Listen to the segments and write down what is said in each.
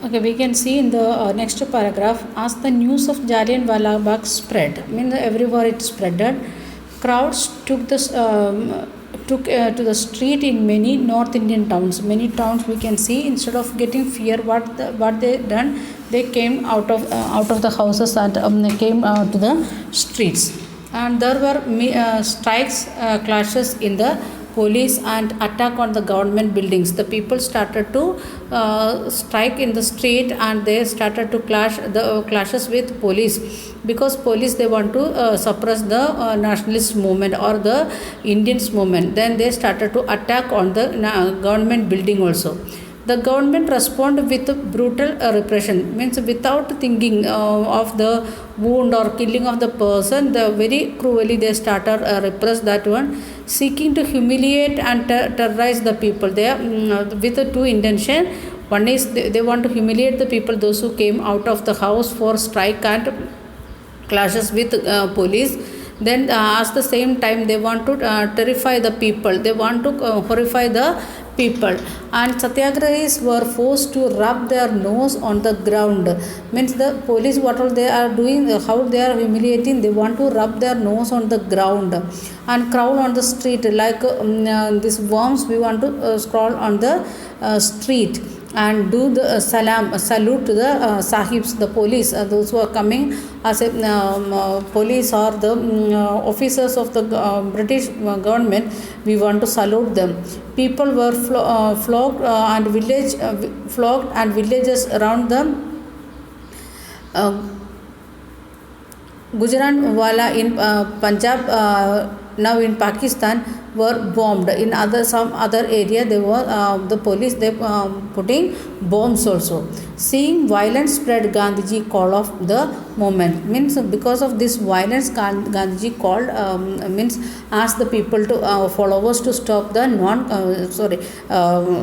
Okay, we can see in the next paragraph, as the news of Jallianwala Bagh spread, means everywhere it spreaded, crowds took to the street in many North Indian towns. Many towns we can see, instead of getting fear, what they done, they came out of the houses and they came to the streets, and there were strikes, clashes in the police and attack on the government buildings. The people started to strike in the street, and they started to clashes with police, because police they want to suppress the nationalist movement or the Indians movement. Then they started to attack on the government building also. The government responded with brutal repression, means without thinking of the wound or killing of the person, the very cruelly they started repress that one, seeking to humiliate and terrorize the people. They are with the two intention. One is they want to humiliate the people, those who came out of the house for strike and clashes with police. Then at the same time they want to terrify the people, they want to horrify the people. And satyagrahis were forced to rub their nose on the ground, means the police what all they are doing, how they are humiliating, they want to rub their nose on the ground and crawl on the street like these worms. We want to scroll on the street and do the salute to the sahibs, the police, those who are coming as a police or the officers of the British government. We want to salute them. People were flogged, and villages around the Gujranwala in Punjab, now in Pakistan, were bombed. In some other area, they were the police they putting bombs also. Seeing violence spread, Gandhiji called off the movement. Means because of this violence, Gandhiji called means asked the people to followers to stop the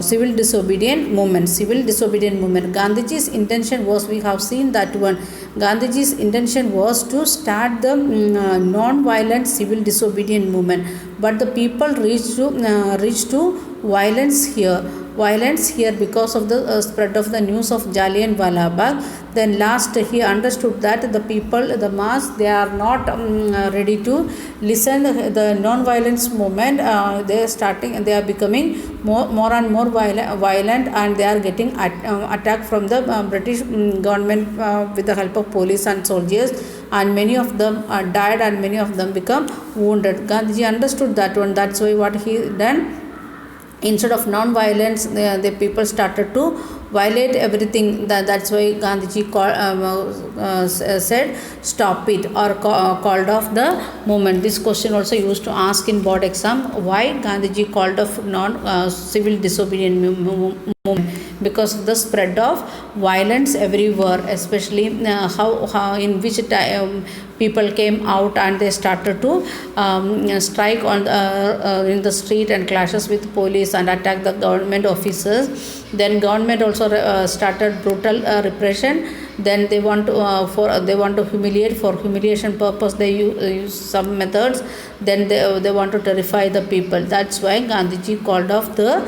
civil disobedient movement. Gandhiji's intention was, we have seen that one. Gandhiji's intention was to start the non-violent civil disobedient movement, but the people reached to violence here because of the spread of the news of Jallianwala Bagh. Then last he understood that the people, the mass, they are not ready to listen the non-violence movement. They are becoming more and more violent, and they are getting attacked from the British government with the help of police and soldiers, and many of them died and many of them become wounded. Gandhiji understood that one. That's why what he done, instead of non-violence, the people started to violate everything. That's why Gandhiji said stop it, or called off the movement. This question also used to ask in board exam, why Gandhiji called off civil disobedient movement? Because of the spread of violence everywhere, especially how in which time people came out and they started to strike on in the street and clashes with police and attack the government officers. Then government also started brutal repression. Then they want to humiliate. For humiliation purpose they use some methods. Then they want to terrify the people. That's why Gandhiji called off the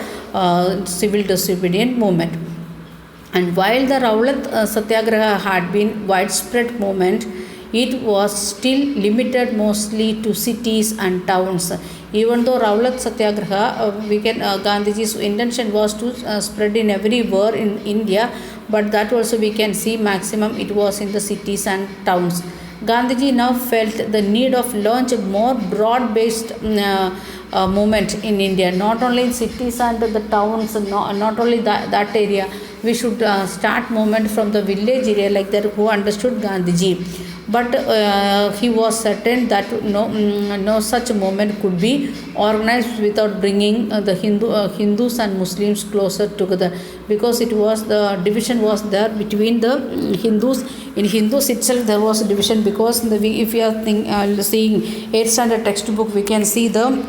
civil disobedient movement. And while the Rowlatt Satyagraha had been widespread movement, it was still limited mostly to cities and towns. Even though Rowlatt Satyagraha, Gandhiji's intention was to spread in everywhere in India, but that also we can see maximum it was in the cities and towns. Gandhiji now felt the need of launch a more broad-based movement in India, not only in cities and the towns, not only that area. We should start movement from the village area, like that, who understood Gandhiji. But he was certain that no such movement could be organized without bringing the Hindus and Muslims closer together, because it was the division was there between the Hindus. In Hindus itself there was a division, because if you are seeing 8th standard textbook, we can see the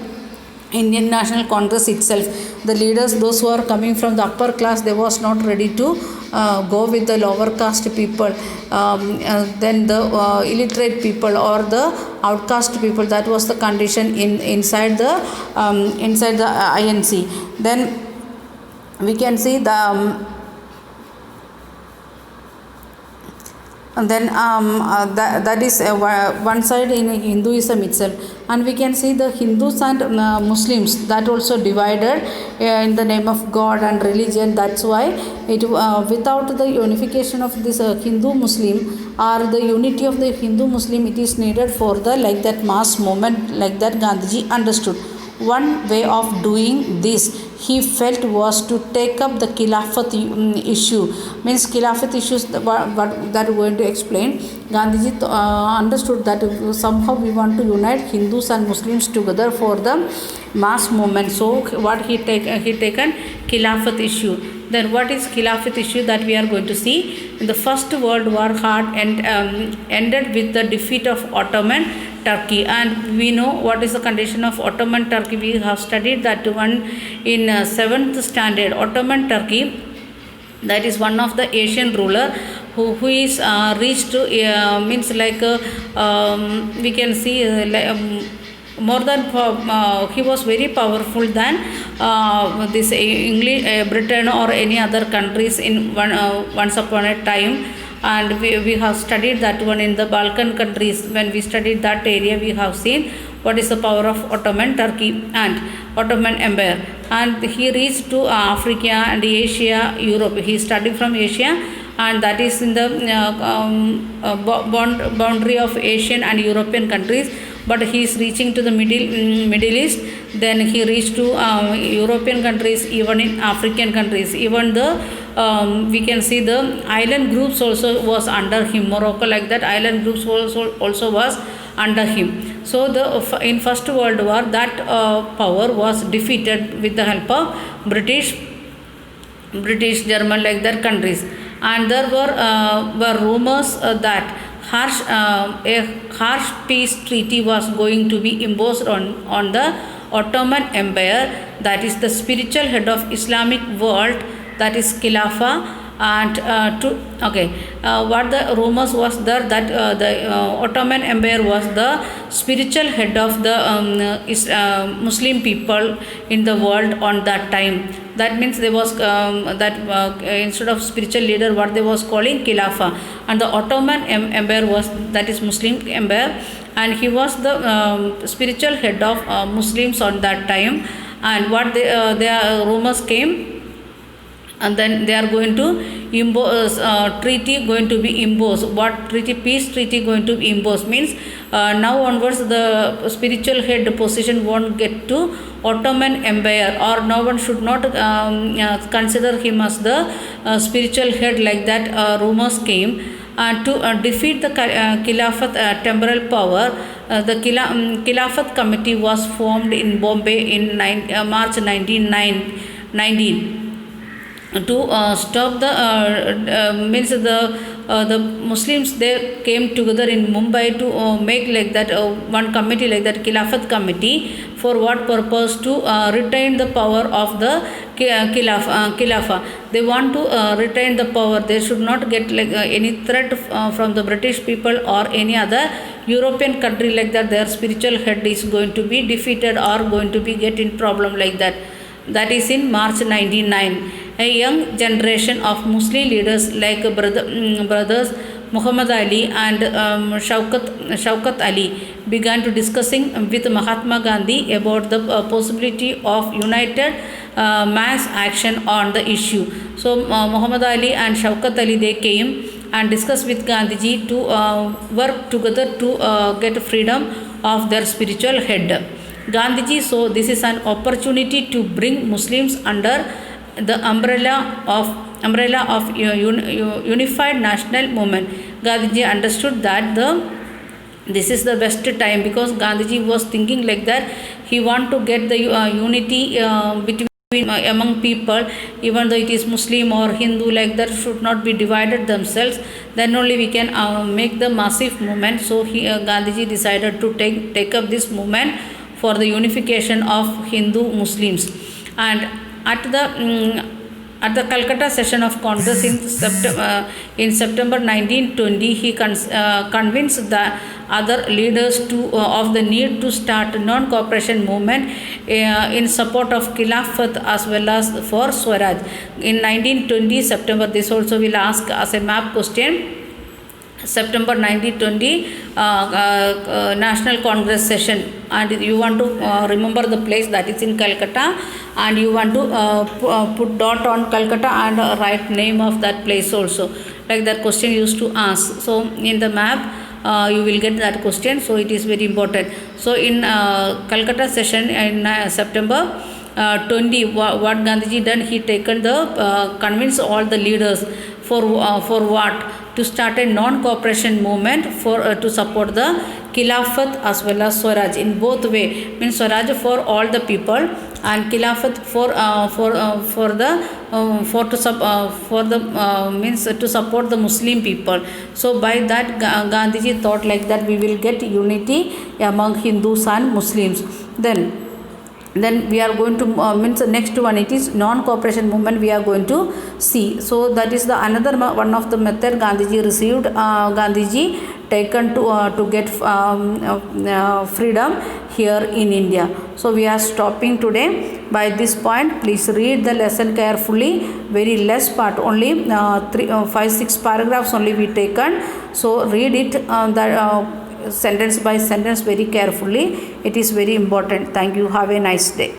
Indian National Congress itself, the leaders, those who are coming from the upper class, they was not ready to go with the lower caste people. Then the illiterate people or the outcast people, that was the condition inside the INC. Then we can see the And then that is one side in Hinduism itself, and we can see the Hindus and Muslims that also divided in the name of God and religion. That's why it without the unification of this Hindu Muslim or the unity of the Hindu Muslim, it is needed for the like that mass movement like that Gandhiji understood. One way of doing this he felt was to take up the Khilafat issue. Means Khilafat issues what that we are going to explain. Gandhiji understood that somehow we want to unite Hindus and Muslims together for the mass movement. So what he taken Khilafat issue. Then what is Khilafat issue that we are going to see? The First World War ended with the defeat of Ottoman Turkey, and we know what is the condition of Ottoman Turkey. We have studied that one in 7th standard. Ottoman Turkey, that is one of the Asian ruler who is reached to means like we can see more than he was very powerful than this English Britain or any other countries in once upon a time. And we have studied that one in the Balkan countries. When we studied that area, we have seen what is the power of Ottoman Turkey and Ottoman Empire. And he reached to Africa and Asia, Europe. He studied from Asia, and that is in the boundary of Asian and European countries. But he is reaching to the Middle East. Then he reached to European countries, even in African countries. Even the we can see the island groups also was under him. Morocco, like that, island groups also was under him. So the in First World War, that power was defeated with the help of British, German, like that countries. And there were rumors that a harsh peace treaty was going to be imposed on the Ottoman Empire, that is the spiritual head of Islamic world, that is Khilafah. And what the rumors was there, that the Ottoman Empire was the spiritual head of the Muslim people in the world on that time. That means there was instead of spiritual leader, what they was calling Khilafah. And the Ottoman Empire was, that is Muslim Empire, and he was the spiritual head of Muslims on that time. And what their rumors came, and then they are going to impose treaty going to be imposed. What treaty? Peace treaty going to be imposed means now onwards the spiritual head position won't get to Ottoman Empire, or no one should not consider him as the spiritual head, like that rumors came. To defeat the Khilafat temporal power, the Khilafat committee was formed in Bombay in March 1919 to stop the means the Muslims, they came together in Mumbai to make like that one committee, like that Khilafat committee. For what purpose? To retain the power of the Khilafah. They want to retain the power. They should not get like any threat from the British people or any other European country, like that their spiritual head is going to be defeated or going to be get in problem, like that. That is in March 1909. A young generation of Muslim leaders like brothers Muhammad Ali and Shaukat Ali began to discussing with Mahatma Gandhi about the possibility of united mass action on the issue. So Muhammad Ali and Shaukat Ali, they came and discussed with Gandhiji to work together to get freedom of their spiritual head. Gandhiji saw this is an opportunity to bring Muslims under the umbrella of unified national movement. Gandhiji understood that this is the best time, because Gandhiji was thinking like that. He want to get the unity between among people, even though it is Muslim or Hindu, like that, should not be divided themselves. Then only we can make the massive movement. So Gandhiji decided to take up this movement for the unification of Hindu Muslims. And at the Calcutta session of Congress in September 1920, he convinced the other leaders of the need to start non-cooperation movement in support of Khilafat as well as for Swaraj. In 1920 September, this also will ask as a map question. September 1920 National Congress session, and you want to remember the place that is in Calcutta, and you want to put dot on Calcutta and write name of that place also, like that question used to ask. So in the map you will get that question, so it is very important. So in Calcutta session in September 20, what Gandhiji done, he taken the convince all the leaders for what, to start a non-cooperation movement for to support the Khilafat as well as Swaraj in both way, means Swaraj for all the people and Khilafat for the for the means to support the Muslim people. So by that Gandhiji thought like that we will get unity among Hindus and Muslims. Then we are going to means next one, it is non-cooperation movement we are going to see. So that is the another one of the method Gandhiji received, Gandhiji taken to get freedom here in India. So we are stopping today by this point. Please read the lesson carefully, very less part, only 5-6 paragraphs only we taken. So read it sentence by sentence very carefully. It is very important. Thank you. Have a nice day.